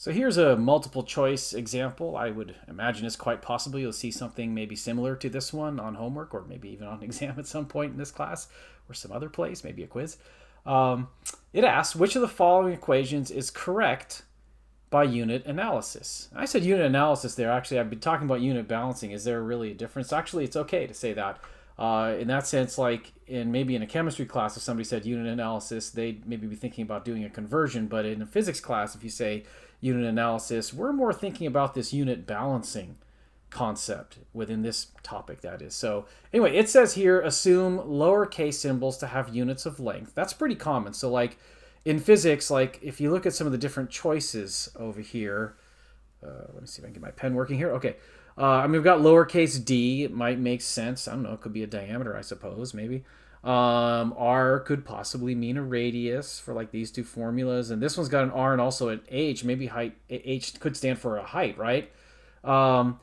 So here's a multiple choice example. I would imagine it's quite possible you'll see something maybe similar to this one on homework or maybe even on an exam at some point in this class or some other place, maybe a quiz. Um, it asks, which of the following equations is correct by unit analysis? I said unit analysis there. Actually, I've been talking about unit balancing. Is there really a difference? Actually, it's okay to say that. In that sense, like maybe in a chemistry class, if somebody said unit analysis, they'd maybe be thinking about doing a conversion. But in a physics class, if you say unit analysis, we're more thinking about this unit balancing concept within this topic, that is. So anyway, it says here, assume lowercase symbols to have units of length. That's pretty common. So like in physics, like if you look at some of the different choices over here, let me see if I can get my pen working here. Okay. I mean, we've got lowercase d. It might make sense. I don't know. It could be a diameter, I suppose, maybe. R could possibly mean a radius for like these two formulas. And this one's got an R and also an H. Maybe height. H could stand for a height, right? All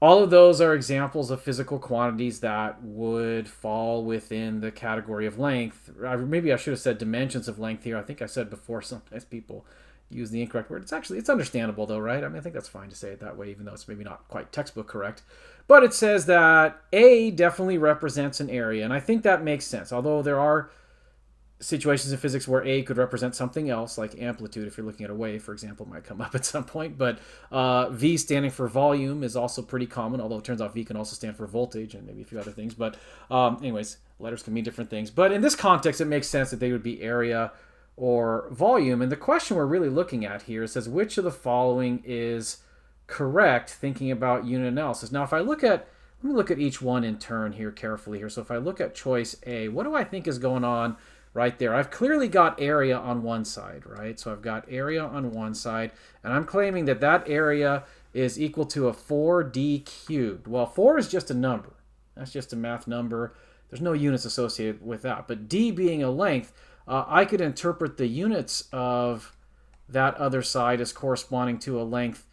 of those are examples of physical quantities that would fall within the category of length. Maybe I should have said dimensions of length here. I think I said before sometimes people use the incorrect word. It's understandable though, right? I mean, I think that's fine to say it that way, even though it's maybe not quite textbook correct. But it says that A definitely represents an area, and I think that makes sense. Although there are situations in physics where A could represent something else, like amplitude, if you're looking at a wave, for example, might come up at some point. But V standing for volume is also pretty common, although it turns out V can also stand for voltage and maybe a few other things. But anyways, letters can mean different things. But in this context, it makes sense that they would be area or volume. And the question we're really looking at here says, which of the following is correct thinking about unit analysis? Now, if I look at, let me look at each one in turn here carefully here. So if I look at choice A, what do I think is going on right there? I've clearly got area on one side, right? So I've got area on one side, and I'm claiming that that area is equal to a 4d cubed. Well, 4 is just a number. That's just a math number. There's no units associated with that. But d being a length, I could interpret the units of that other side as corresponding to a length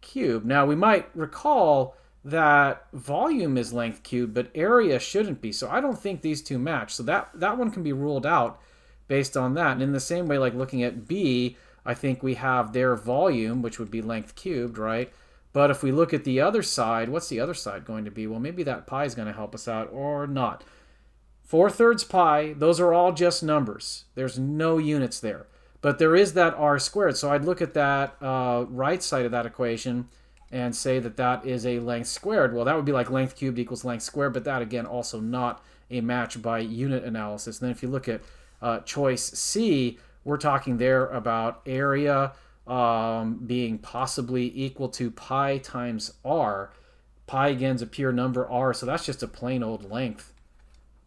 cubed. Now, we might recall that volume is length cubed, but area shouldn't be. So I don't think these two match. So that one can be ruled out based on that. And in the same way, like looking at B, I think we have their volume, which would be length cubed, right? But if we look at the other side, what's the other side going to be? Well, maybe that pi is going to help us out or not. 4/3 pi, those are all just numbers. There's no units there. But there is that r squared. So I'd look at that right side of that equation and say that that is a length squared. Well, that would be like length cubed equals length squared, but that, again, also not a match by unit analysis. And then if you look at choice C, we're talking there about area being possibly equal to pi times r. Pi, again, is a pure number, r, so that's just a plain old length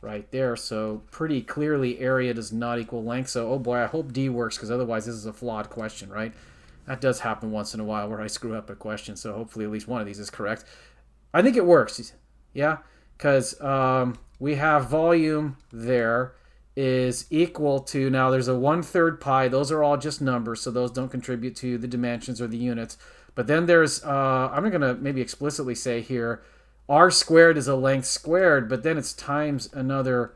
right there. So pretty clearly area does not equal length. So, oh boy, I hope D works, because otherwise this is a flawed question, right? That does happen once in a while where I screw up a question, so hopefully at least one of these is correct. I think it works, yeah, because we have volume there is equal to, now there's a 1/3 pi. Those are all just numbers, so those don't contribute to the dimensions or the units. But then there's, I'm going to maybe explicitly say here, r squared is a length squared, but then it's times another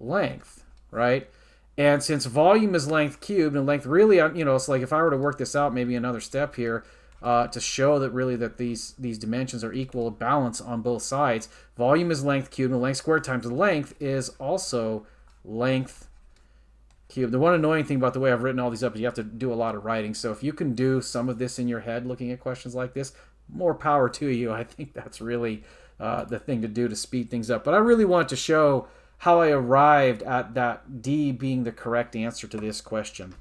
length, right? And since volume is length cubed, and length really, it's like if I were to work this out, maybe another step here to show that really that these dimensions are equal, balance on both sides. Volume is length cubed, and length squared times the length is also length cubed. The one annoying thing about the way I've written all these up is you have to do a lot of writing. So if you can do some of this in your head looking at questions like this, more power to you. I think that's really the thing to do to speed things up. But I really want to show how I arrived at that D being the correct answer to this question.